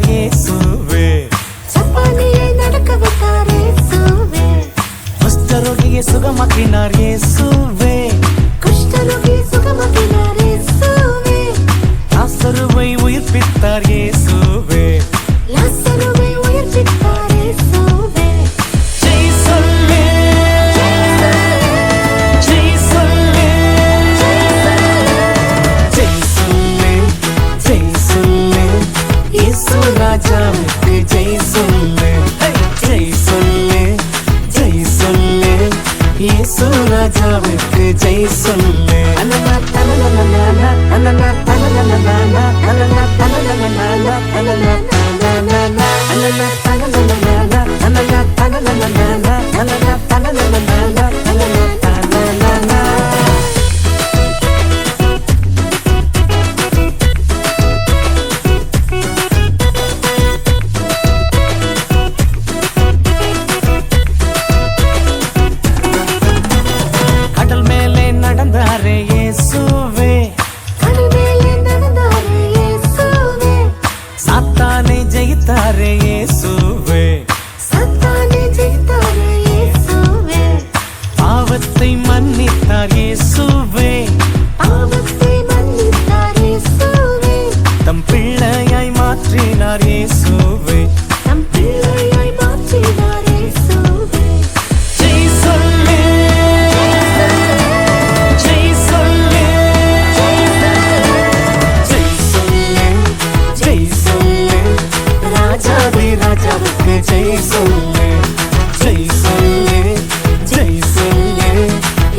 வைத்தார் இயேசுவே. சப்பானியை நடக்க வைத்தார் இயேசுவே. குஷ்டரோகியை சுகமாக்கினார் இயேசுவே. குஷ்டரோகியை சுகமாக்கினார் இயேசுவே. லாசருவை உயிர்ப்பித்தார் இயேசுவே. லாசருவை உயிர்ப்பித்தார் இயேசுவே. ஜெய் சொல்லு, ஜெய் சொல்லு, ஜெய் சொல்லு, ஜெய் சொல்லு, இயேசு ராஜாவுக்கு ஜெய் சொல்லு. ஜெய் சொல்லு, ஜெய் சொல்லு, இயேசு ராஜாவுக்கு ஜெய் சொல்லு. அனனா தனனனனா, அனனா தனனனனா, அனனா தனனனனா, அனனா தனனனனா, அனனா தனனனனா, அனனா தனனனனா, அனனா தனனனனா, அனனா தனனனனா. கடல் மேலே நடந்தாரே இயேசுவே. கடல் மேலே நடந்தாரே இயேசுவே. சாத்தானை ஜெயித்தாரே இயேசுவே. சாத்தானை ஜெயித்தாரே இயேசுவே. பாவத்தை மன்னித்தார் இயேசுவே. பாவத்தை மன்னித்தார் இயேசுவே. தம் பிள்ளையாய் மாற்றினார் இயேசுவே. தம் பிள்ளையாய் மாற்றினார் இயேசுவே. ஜெய் சொல்லு, ஜெய் சொல்லு, ஜெய் சொல்லு, ஜெய் சொல்லு, ராஜாதி ராஜாவுக்கு ஜெய் சொல்லு. ஜெய் சொல்லு, ஜெய் சொல்லு,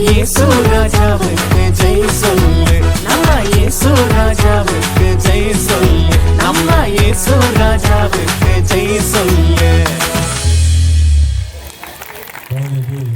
இயேசு ராஜாவுக்கு ஜெய் சொல்லு. நம்ம இயேசு ராஜாவுக்கு ஜெய் சொல்லு. நம்ம இயேசு ராஜாவுக்கு ஜெய் சொல்லு. Hallelujah.